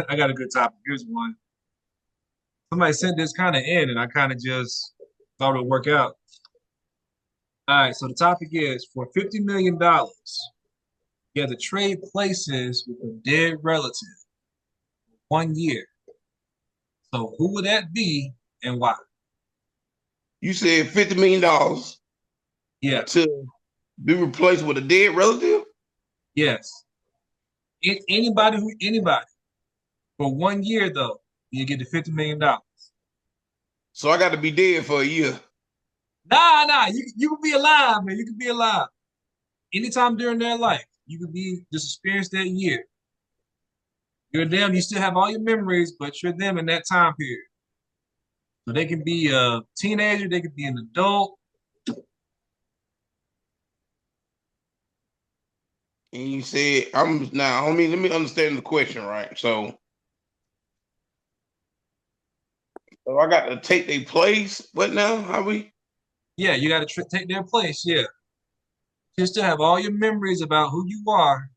I got a good topic. Here's one. Somebody sent this kind of in, and I kind of just thought it would work out. All right, so the topic is for $50 million, you have to trade places with a dead relative 1 year. So who would that be and why? You said $50 million Yeah, to be replaced with a dead relative? yes. Anybody for 1 year though, you get the $50 million. So I got to be dead for a year. Nah. You can be alive, man. You can be alive anytime during their life. You could be just experience that year. You're them. You still have all your memories, but you're them in that time period. So they can be a teenager, they could be an adult. And you said, I'm now, let me understand the question, right? So I got to take their place. What now? How we? Yeah, you got to take their place. Yeah, you still have all your memories about who you are.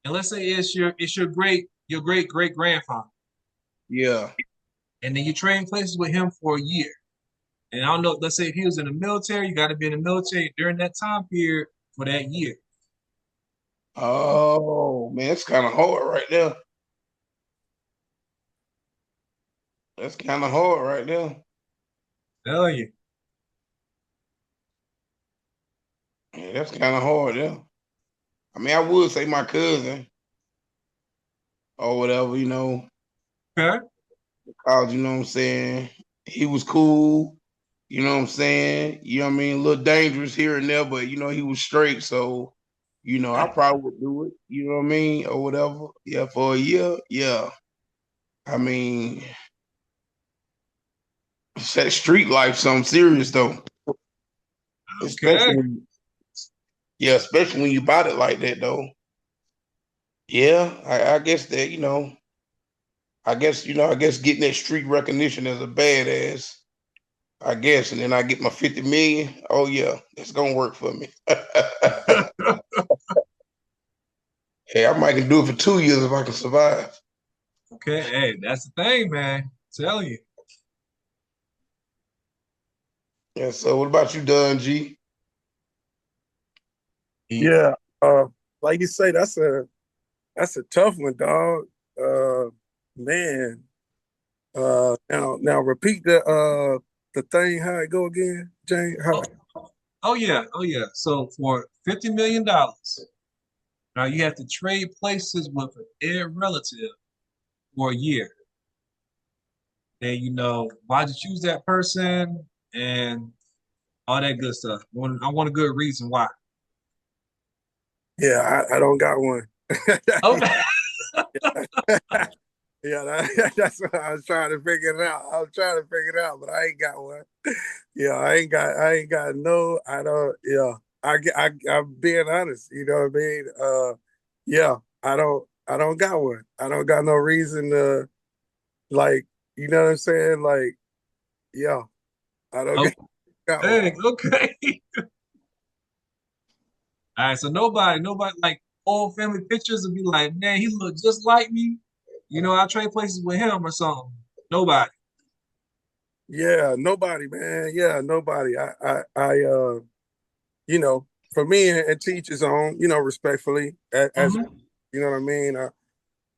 And let's say it's your great great grandfather, Yeah. and then you trade places with him for a year. And I don't know. Let's say if he was in the military, you got to be in the military during that time period for that year. Oh man, that's kind of hard right there. That's kind of hard right there. Tell you. Yeah, that's kind of hard there. I mean, I would say my cousin or whatever, Okay. because you know what I'm saying. He was cool. You know what I'm saying. You know what I mean. A little dangerous here and there, but he was straight. So, I probably would do it. You know what I mean, or whatever. Yeah, for a year. Yeah. I mean, that street life something serious though. Okay. Especially when, yeah, especially when you bought it like that though. Yeah, I guess that, I guess getting that street recognition as a badass, I guess, and then I get my 50 million. Oh yeah, that's gonna work for me. Hey, I might can do it for 2 years if I can survive. Okay. Hey, that's the thing, man. Tell you. Yeah, so what about you, Don G? Yeah, uh, like you say, that's a tough one, dog. Uh, man. Now repeat the thing how it go again, Jane. How? Oh yeah. So for $50 million, now you have to trade places with a dead relative for a year. Then why'd you choose that person and all that good stuff. I want a good reason why. Yeah, I don't got one. Okay. Yeah, that's what I was trying to figure it out. I was trying to figure it out, but I ain't got one. Yeah, I ain't got no. I don't. Yeah, I'm being honest. You know what I mean? Yeah, I don't got one. I don't got no reason to like. You know what I'm saying? Like, yeah, I don't Oh, got one. dang, okay. All right. So nobody like old family pictures would be like, man, he looked just like me. I trade places with him or something. Nobody. Yeah, nobody, man. Yeah, nobody. For me and teach his own. Respectfully, as Hmm. you know what I mean.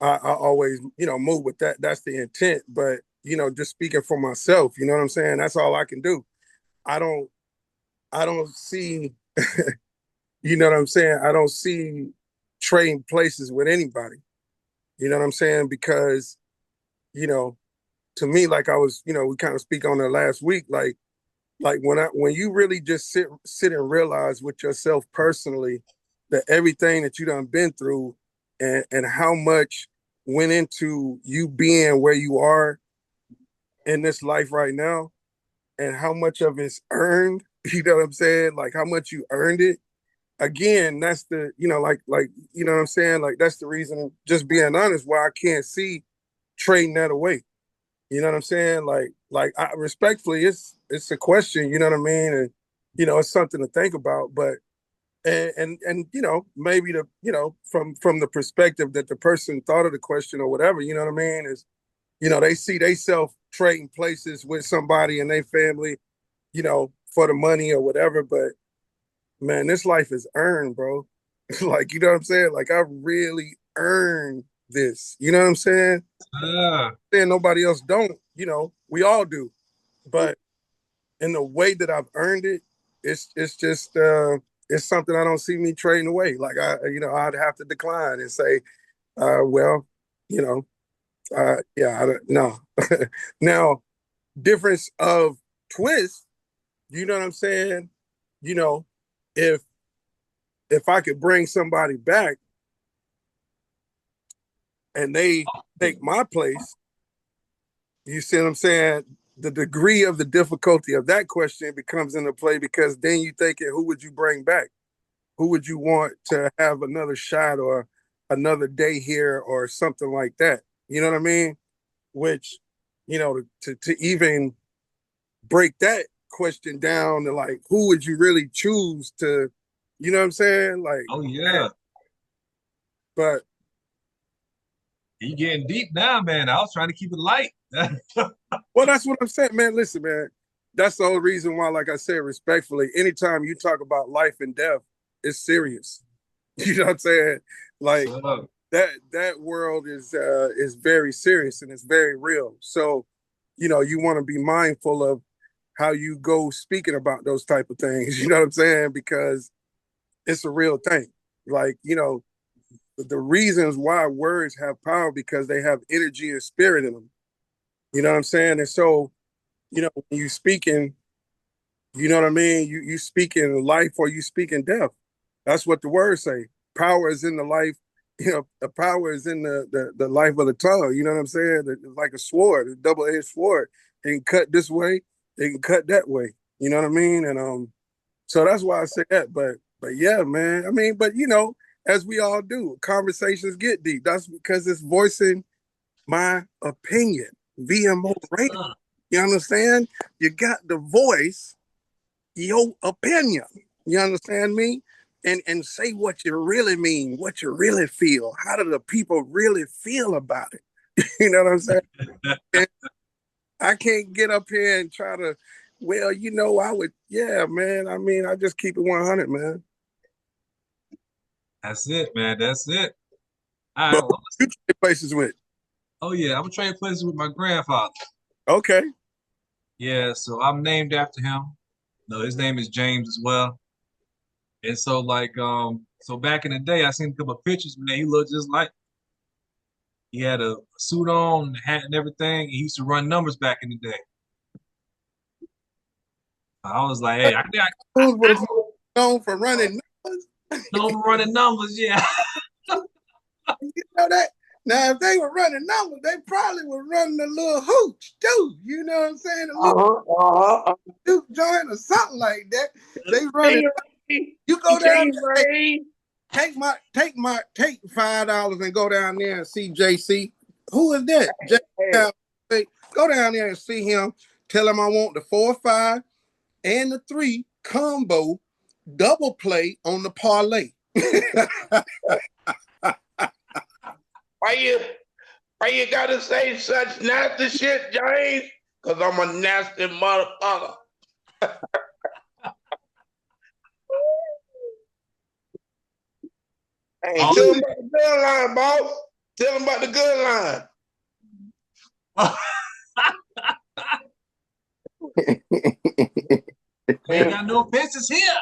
I always, move with that. That's the intent. But just speaking for myself, you know what I'm saying. That's all I can do. I don't, I don't see, you know what I'm saying. I don't see trading places with anybody. You know what I'm saying? Because you know, to me, like I was, we kind of speak on that last week. Like when you really just sit and realize with yourself personally that everything that you done been through and how much went into you being where you are in this life right now and how much of it's earned, you know what I'm saying? Like how much you earned it. Again, that's the, like, you know what I'm saying? Like that's the reason, just being honest, why I can't see trading that away. You know what I'm saying? Like I respectfully, it's a question. You know what I mean? And it's something to think about. But and you know, maybe the, you know, from the perspective that the person thought of the question or whatever, you know what I mean, is, you know, they see they self trading places with somebody and their family, you know, for the money or whatever. But man, this life is earned, bro. Like, you know what I'm saying? Like, I really earned this. You know what I'm saying? Ah, Saying nobody else don't, you know, we all do. But in the way that I've earned it, it's just it's something I don't see me trading away. Like, you know, I'd have to decline and say, well, you know, yeah, I don't no. Now, difference of twist, you know what I'm saying? You know, if I could bring somebody back and they take my place, you see what I'm saying? The degree of the difficulty of that question becomes into play, because then you thinking, who would you bring back? Who would you want to have another shot or another day here or something like that? You know what I mean? Which, you know, to even break that question down to, like, who would you really choose to, you know what I'm saying? Like, oh yeah. but You getting deep now, man. I was trying to keep it light. well, that's what I'm saying, man. Listen, man, that's the whole reason why, like I said, respectfully, anytime you talk about life and death, it's serious. You know what I'm saying? Like, So, that world is very serious and it's very real. So, you know, you want to be mindful of how you go speaking about those type of things. You know what I'm saying? Because it's a real thing. Like, you know, the reasons why words have power, because they have energy and spirit in them. You know what I'm saying? And so, you know, when you speaking, you know what I mean? You speak in life or you speak in death. That's what the words say. Power is in the life. You know, the power is in the life of the tongue. You know what I'm saying? It's like a sword, a double-edged sword. It can cut this way, it can cut that way. You know what I mean? And so that's why I say that. But yeah, man. I mean, but you know, as we all do, conversations get deep. That's because it's voicing my opinion. VMO Radio. You understand? You got the voice your opinion. You understand me? And say what you really mean, what you really feel. How do the people really feel about it? You know what I'm saying? And I can't get up here and try to, well, you know, I would, yeah, man. I mean, I just keep it 100, man. that's it, man. That's it. All right. But Well, you trade places with? oh yeah, I'm gonna trade places with my grandfather. Okay. Yeah, so I'm named after him. No, his name is James as well. And so like so back in the day I seen a couple of pictures, man, he looked just like he had a suit on, hat and everything. He used to run numbers back in the day. I was like, hey, Who was known for running numbers? know him running numbers, yeah. You know that? Now, if they were running numbers, they probably were running a little hooch too. You know what I'm saying? A little Duke joint or something like that. They running. You go down there, hey, take $5 and go down there and see JC. Who is that? JC. Go down there and see him. Tell him I want the 4-5 and the 3 combo double play on the parlay. Why you gotta say such nasty shit, James? Cause I'm a nasty motherfucker. Hey, Oh, tell him about the good line, boss. Tell him about the good we ain't got no fences here.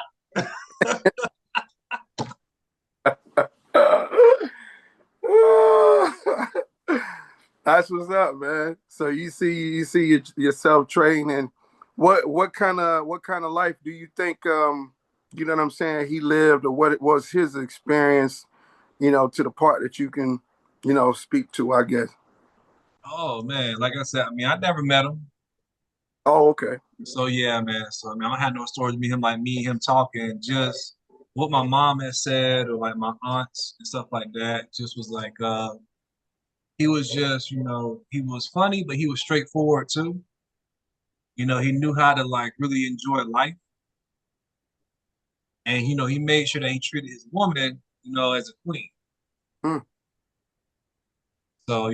That's what's up, man. So you see yourself training. What kind of life do you think you know what I'm saying he lived, or what it was his experience, you know, to the part that you can, you know, speak to, I guess. Oh man, like I said, I mean I never met him. Oh, okay. So yeah, man. So I mean, I don't have no stories of me and him talking. Just what my mom had said, or like my aunts and stuff like that. Just was like, he was just, he was funny, but he was straightforward too. He knew how to like really enjoy life, and he made sure that he treated his woman, as a queen. Hmm. So,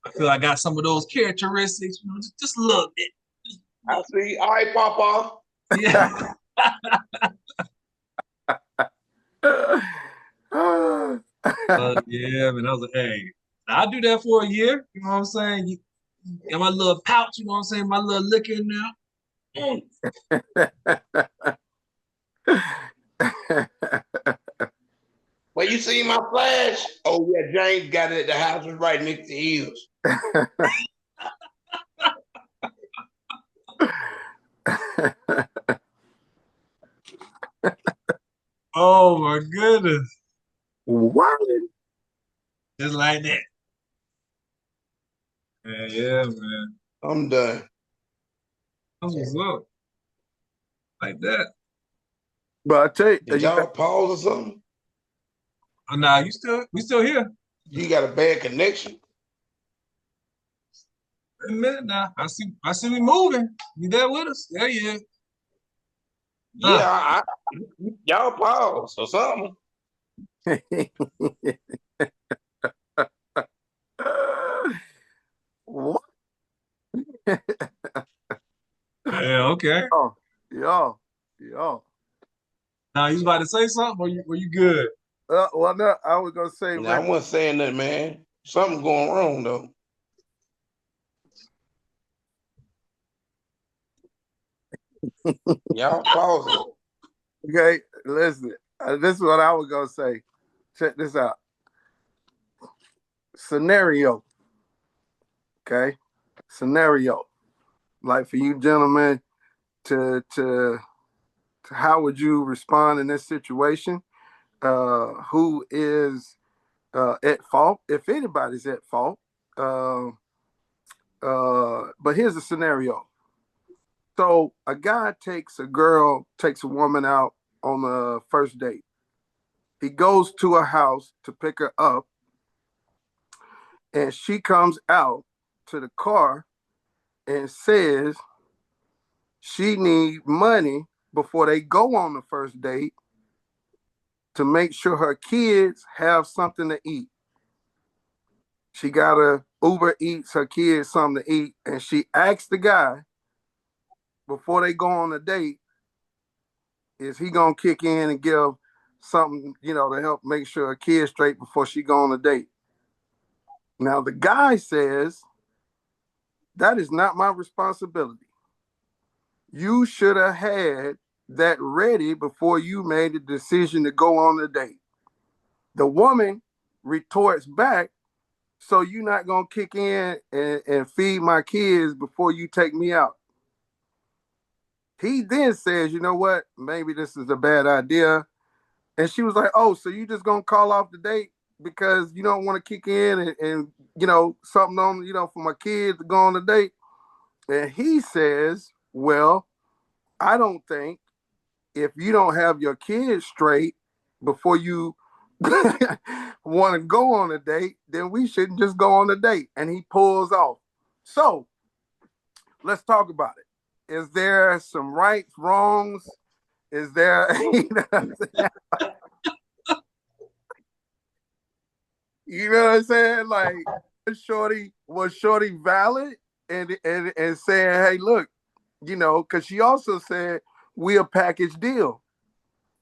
I feel I got some of those characteristics, just a little bit. I see. All right, Papa. Yeah. Yeah, man. I was like, hey, I'll do that for a year. You know what I'm saying? You got my little pouch, you know what I'm saying? My little liquor in there. Well, you see my flash? Oh, yeah, James got it at the house. Was right next to his. Oh, my goodness. What? Just like that. Yeah, man. I'm done. That's what's up. Like that. But I tell you, Did y'all pause or something? Oh, nah, we still here. You got a bad connection? Wait a minute now. I see we moving. You there with us? Yeah, yeah. Yeah, y'all pause or something. what? Yeah, okay. Oh, yeah. Now you about to say something or you good? Well, no, I was gonna say, Now, I wasn't saying that, man. Something going wrong though. Y'all pause it. okay, listen. This is what I was gonna say. Check this out. Scenario. Okay, scenario. Like for you gentlemen, to how would you respond in this situation? Who is at fault? If anybody's at fault. But here's the scenario. So a guy takes a woman out on the first date. He goes to her house to pick her up, and she comes out to the car and says she needs money before they go on the first date to make sure her kids have something to eat. She gotta Uber Eats her kids something to eat, and she asks the guy before they go on a date, is he gonna kick in and give something, to help make sure her kids straight before she go on a date? Now the guy says, that is not my responsibility. You should have had that ready before you made the decision to go on the date. The woman retorts back, so you're not gonna kick in and feed my kids before you take me out. He then says, you know what, maybe this is a bad idea. And she was like, oh, so you just gonna call off the date because you don't want to kick in and something on, for my kids to go on the date? And he says, well, I don't think if you don't have your kids straight before you want to go on a date, then we shouldn't just go on a date. And he pulls off. So let's talk about it. Is there some rights, wrongs? Is there, you know what I'm saying? Like, was Shorty valid and saying, hey, look, because she also said we a package deal.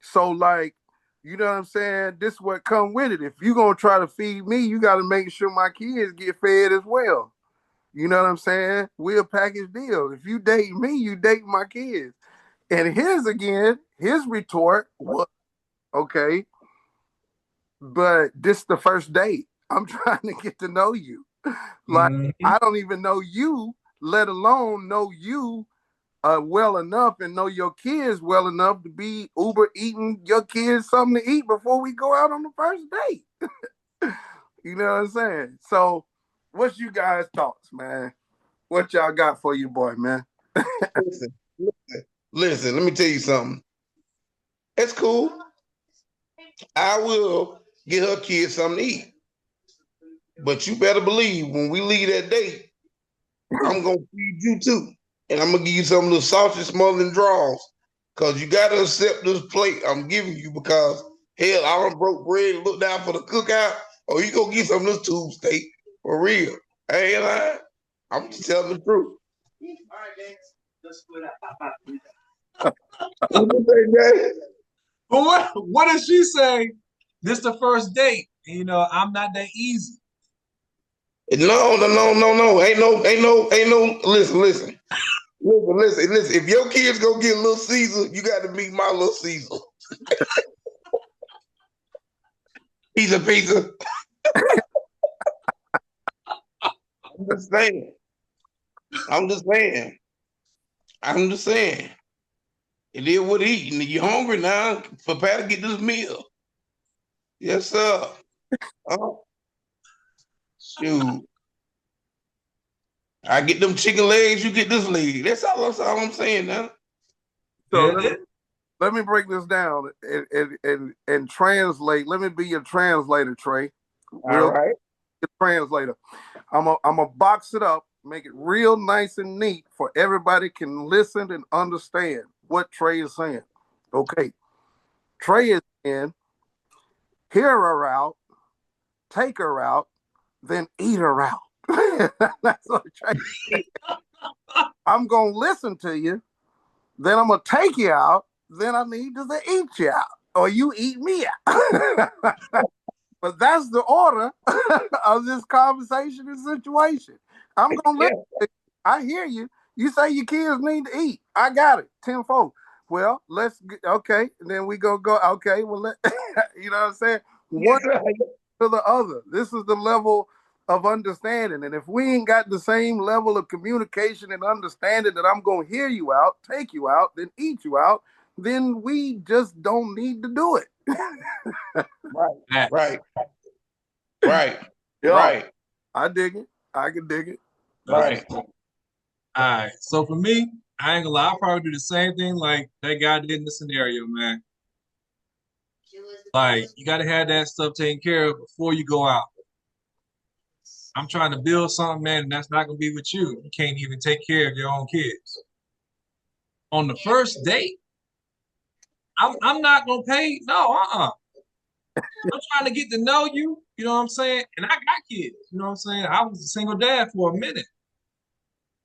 So like, you know what I'm saying? This is what come with it. If you gonna try to feed me, you got to make sure my kids get fed as well. You know what I'm saying? We a package deal. If you date me, you date my kids. And his retort was, okay, but this is the first date. I'm trying to get to know you. Like, I don't even know you, let alone know you well enough and know your kids well enough to be Uber eating your kids something to eat before we go out on the first date. You know what I'm saying? So what's you guys' thoughts, man? What y'all got for you, boy, man? Listen, let me tell you something. It's cool. I will get her kids something to eat. But you better believe when we leave that date, I'm gonna feed you too. And I'm gonna give you some little sausage smothering draws Because you got to accept this plate I'm giving you because, hell, I done broke bread and look down for the cookout, or you go get some of this tube steak for real. I ain't lying. I'm just telling the truth. But what does she say? This the first date. You know, I'm not that easy. No. Ain't no. Listen. If your kids go get Little Caesar, you got to meet my Little Caesar. Pizza. I'm just saying. It is what it is. You hungry now? Prepare to get this meal. Yes, sir. Shoot. I get them chicken legs, you get this leg. That's all I'm saying now. So let me break this down and translate. Let me be your translator, Trey. All right. Translator. I'm a box it up, make it real nice and neat for everybody can listen and understand what Trey is saying. Okay. Trey is saying, hear her out, take her out, then eat her out. That's what Trey is. I'm going to listen to you, then I'm going to take you out, then I need to eat you out, or you eat me out. But that's the order of this conversation and situation. I'm going to listen. I hear you. You say your kids need to eat. I got it. Tenfold. Well, okay. And then we go, okay. Well, you know what I'm saying? One to the other. This is the level of understanding. And if we ain't got the same level of communication and understanding that I'm going to hear you out, take you out, then eat you out, then we just don't need to do it. Right. Yo, Right. I dig it. I can dig it. Right. All right. So for me, I ain't gonna lie, I'll probably do the same thing like that guy did in the scenario, man. Like, you gotta have that stuff taken care of before you go out. I'm trying to build something, man, and that's not gonna be with you. You can't even take care of your own kids. On the first date, I'm not gonna pay. No, I'm trying to get to know you, you know what I'm saying? And I got kids, you know what I'm saying? I was a single dad for a minute.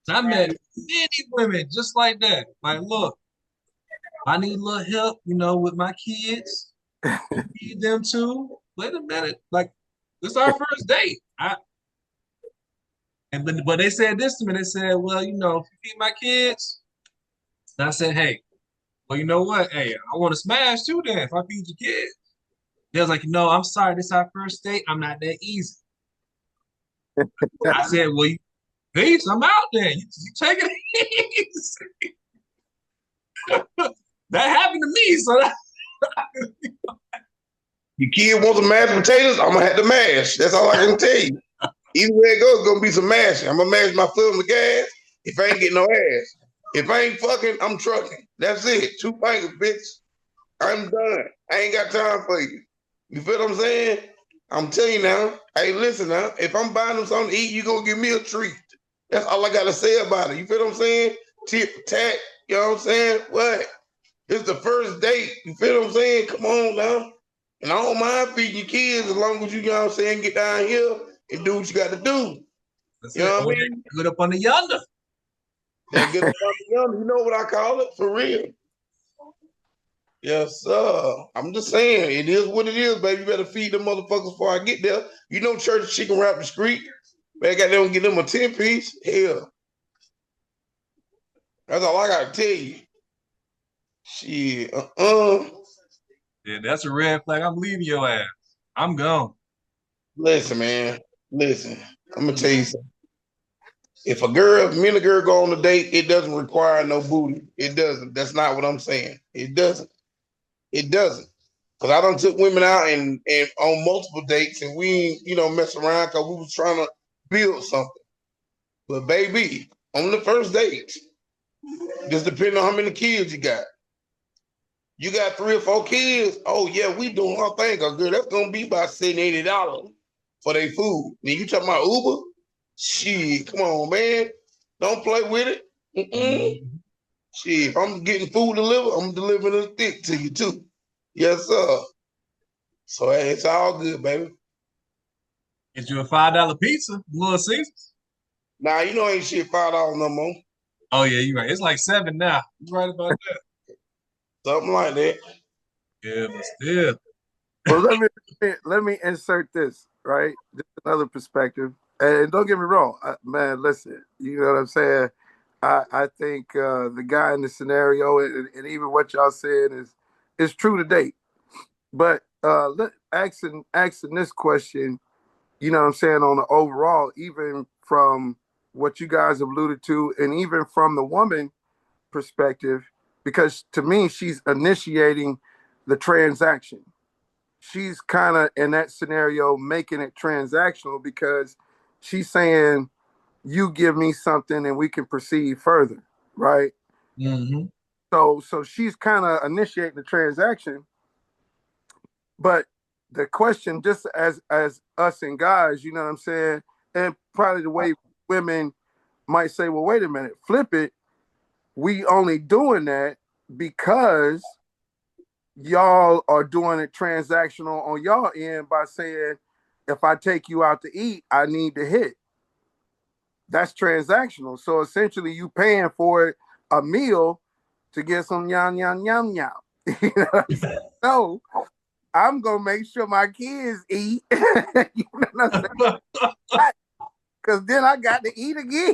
So I met many women just like that. Like, look, I need a little help, you know, with my kids. You need them too. Wait a minute. Like, this is our first date. But they said this to me. They said, well, you know, if you feed my kids, and I said, hey, well, you know what? Hey, I want to smash too then if I feed your kids. They was like, no, I'm sorry, this is our first date. I'm not that easy. I said, well, peace, I'm out there. You take it easy. That happened to me, so Your kid wants some mashed potatoes, I'm gonna have to mash. That's all I can tell you. Either way it goes, it's gonna be some mashing. I'm gonna mash my foot on the gas if I ain't getting no ass. If I ain't fucking, I'm trucking. That's it. 2 fingers, bitch. I'm done. I ain't got time for you. You feel what I'm saying? I'm telling you now. Hey, listen now. If I'm buying them something to eat, you gonna give me a treat. That's all I gotta say about it. You feel what I'm saying? Tip, tat. You know what I'm saying? What? It's the first date. You feel what I'm saying? Come on now. And I don't mind feeding your kids as long as you know what I'm saying, get down here and do what you got to do. that's You know what I mean? Good up under yonder. That good you know what I call it? For real. Yes, sir. I'm just saying, it is what it is, baby. You better feed them motherfuckers before I get there. You know church chicken wrap the street. Man, I got them get them a 10-piece. Hell. That's all I gotta tell you. Shit. Yeah, that's a red flag. I'm leaving your ass. I'm gone. Listen, man. Listen. I'm gonna tell you something. If me and a girl go on a date, it doesn't require no booty. It doesn't. That's not what I'm saying. It doesn't. It doesn't. Because I done took women out and on multiple dates and we ain't, mess around because we was trying to build something. But baby, on the first date, just depending on how many kids you got. You got 3 or 4 kids, oh yeah, we doing our thing. Cause girl, that's gonna be about $70, $80 for their food. Then you talking about Uber? Shit, come on, man. Don't play with it. Shit, if I'm getting food delivered, I'm delivering a thick to you too. Yes, sir. So hey, it's all good, baby. Get you a $5 pizza, Little Caesars. Nah, you know ain't shit $5 no more. Oh yeah, you're right. It's like 7 now. You're right about that. Something like that. Yeah, but still. Well, let me insert this, right? Just another perspective. And don't get me wrong, man. Listen, you know what I'm saying. I think the guy in the scenario and even what y'all said is true to date. But asking this question, you know what I'm saying, on the overall, even from what you guys have alluded to, and even from the woman perspective, because to me, she's initiating the transaction. She's kind of in that scenario making it transactional because she's saying, you give me something and we can proceed further, right? Mm-hmm. So she's kind of initiating the transaction. But the question, just as us and guys, you know what I'm saying, and probably the way women might say, well, wait a minute, flip it. We only doing that because y'all are doing it transactional on y'all end by saying, if I take you out to eat, I need to hit. That's transactional. So essentially, you paying for a meal to get some yum yum yum yum. You know what I'm saying? So I'm gonna make sure my kids eat. You know what I'm saying? Because then I got to eat again.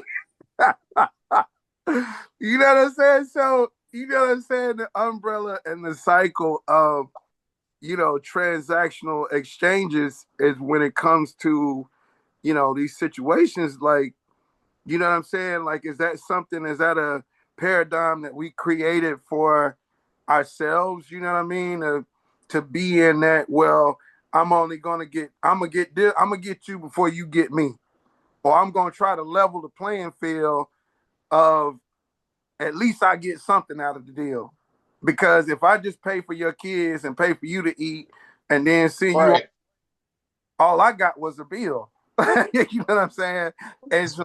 You know what I'm saying? So you know what I'm saying? The umbrella and the cycle of, you know, transactional exchanges is when it comes to, you know, these situations. Like, you know what I'm saying? Like, is that something, is that a paradigm that we created for ourselves? You know what I mean? To be in that, well, I'm gonna get you before you get me. Or I'm gonna try to level the playing field of, at least I get something out of the deal. Because if I just pay for your kids and pay for you to eat and then send you, Right. all I got was a bill. You know what I'm saying? And so,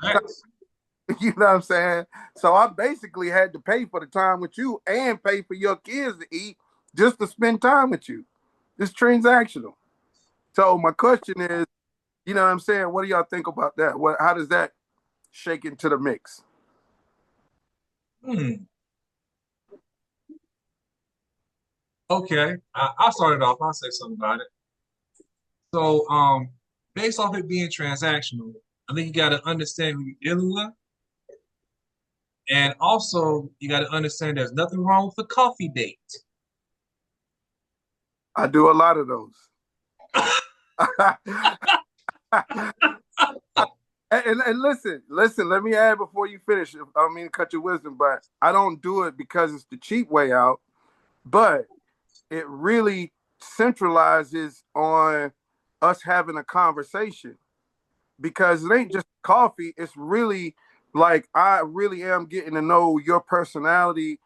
you know what I'm saying? So I basically had to pay for the time with you and pay for your kids to eat just to spend time with you. It's transactional. So my question is, you know what I'm saying? What do y'all think about that? How does that shake into the mix? Okay, I'll start it off. I'll say something about it. So, based off it being transactional, I think you got to understand who you're dealing with, and also you got to understand there's nothing wrong with a coffee date. I do a lot of those. And listen, let me add before you finish. I don't mean to cut your wisdom, but I don't do it because it's the cheap way out, but it really centralizes on us having a conversation, because it ain't just coffee. It's really like, I really am getting to know your personality.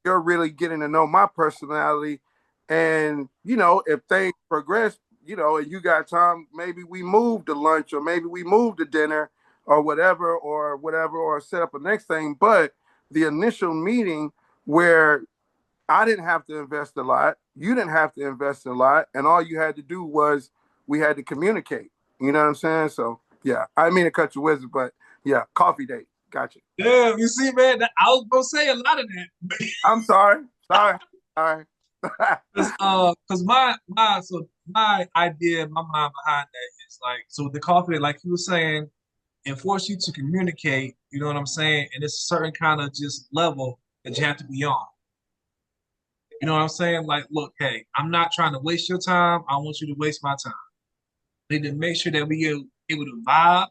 You're really getting to know my personality. And, you know, if things progress, you know, and you got time, maybe we move to lunch, or maybe we move to dinner, or whatever, or set up a next thing. But the initial meeting, where I didn't have to invest a lot, you didn't have to invest a lot, and all you had to do was, we had to communicate. You know what I'm saying? So yeah, I didn't mean to cut your wisdom, but yeah, coffee date. Gotcha. Yeah, you see, man, I was gonna say a lot of that. I'm sorry. Sorry. Sorry. Cause my idea, my mind behind that is like, so the coffee, like you were saying, it forces you to communicate. You know what I'm saying? And it's a certain kind of just level that you have to be on. You know what I'm saying? Like, look, hey, I'm not trying to waste your time. I want you to waste my time. We need to make sure that we get able to vibe,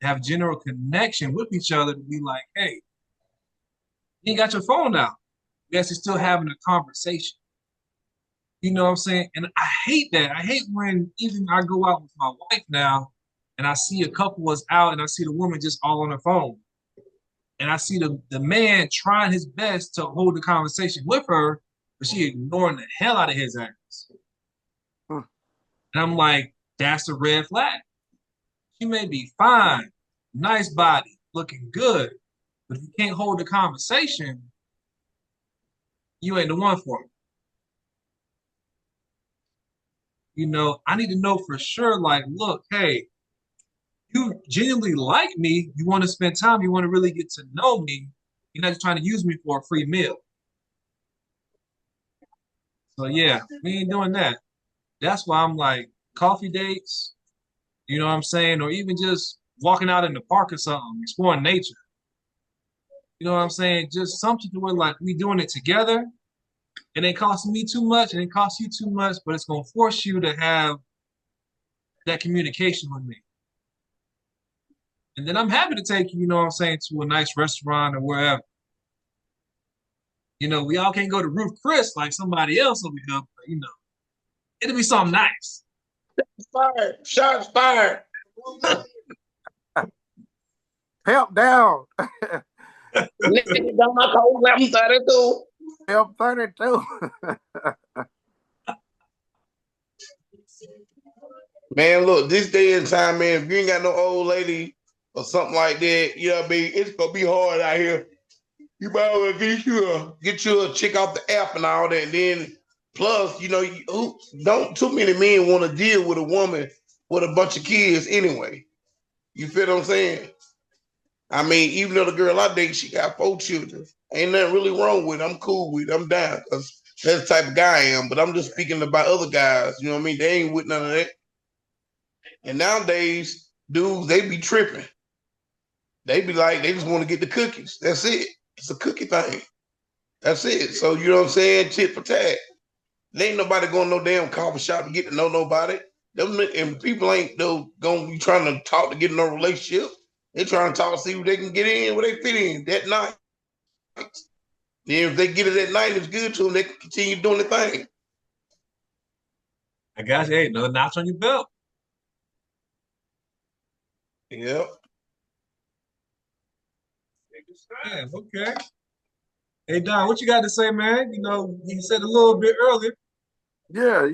have general connection with each other, to be like, hey, you ain't got your phone out. You guys are still having a conversation. You know what I'm saying? And I hate that. I hate when even I go out with my wife now and I see a couple was out and I see the woman just all on her phone. And I see the man trying his best to hold the conversation with her, but she ignoring the hell out of his ass. Hmm. And I'm like, that's a red flag. She may be fine, nice body, looking good, but if you can't hold the conversation, you ain't the one for me. You know, I need to know for sure, like, look, hey, you genuinely like me, you want to spend time, you want to really get to know me. You're not just trying to use me for a free meal. So yeah, we ain't doing that. That's why I'm like, coffee dates, you know what I'm saying? Or even just walking out in the park or something, exploring nature. You know what I'm saying? Just something to where like we doing it together. It ain't costing me too much, it ain't cost you too much, but it's gonna force you to have that communication with me. And then I'm happy to take you, you know what I'm saying, to a nice restaurant or wherever. You know, we all can't go to Ruth Chris like somebody else over here, but you know, it'll be something nice. Fired. Shots fired. Help down. Nigga got my cold 11:32. Help 32. Man, look, this day and time, man, if you ain't got no old lady or something like that, you know what I mean? It's gonna be hard out here. You might well get you a chick off the app and all that. And then plus, you know, don't too many men want to deal with a woman with a bunch of kids anyway. You feel what I'm saying? I mean, even though the girl I date, she got 4 children. Ain't nothing really wrong with it. I'm cool with it. I'm down because that's the type of guy I am. But I'm just speaking about other guys. You know what I mean? They ain't with none of that. And nowadays, dudes, they be tripping. They be like, they just want to get the cookies. That's it. It's a cookie thing. That's it. So you know what I'm saying? Tit for tat. There ain't nobody going to no damn coffee shop to get to know nobody. Them and people ain't going to be trying to talk to get in no relationship. They trying to talk to see who they can get in, where they fit in that night. Then if they get it at night, it's good to them. They can continue doing the thing. I got you. Hey, another notch on your belt. Yep. Yeah, okay. Hey Don, what you got to say, man? You know, you said a little bit earlier. Yeah.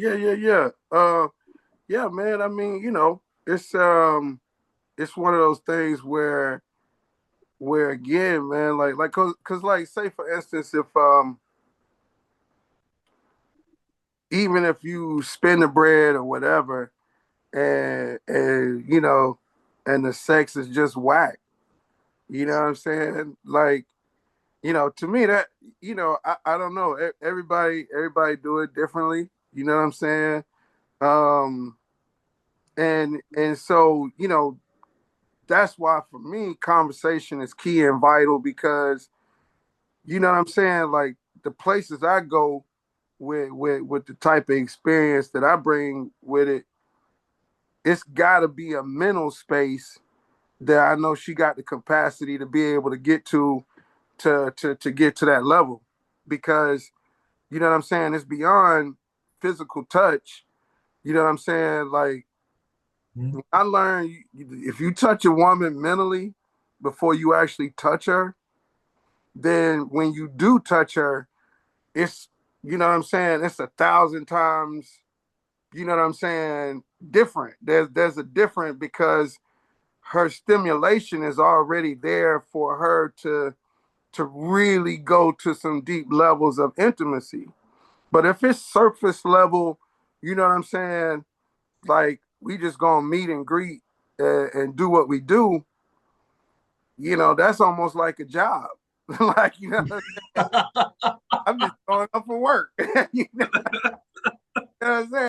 Yeah, man. I mean, you know, it's one of those things where again, man, cause like say for instance, if even if you spend the bread or whatever, and you know, and the sex is just whack, you know what I'm saying? Like, you know, to me that, you know, I don't know. Everybody do it differently. You know what I'm saying? Um, and so, you know, that's why for me, conversation is key and vital because, you know what I'm saying? Like the places I go with the type of experience that I bring with it, it's gotta be a mental space that I know she got the capacity to be able to get to get to that level. Because you know what I'm saying? It's beyond physical touch. You know what I'm saying? Like I learned if you touch a woman mentally before you actually touch her, then when you do touch her, it's you know what I'm saying, it's 1,000 times, you know what I'm saying, different. There's a different because her stimulation is already there for her to really go to some deep levels of intimacy. But if it's surface level, you know what I'm saying, like we just gonna meet and greet and do what we do, you know, that's almost like a job. Like, you know what I'm saying? I'm just going up for work. You know what I'm saying?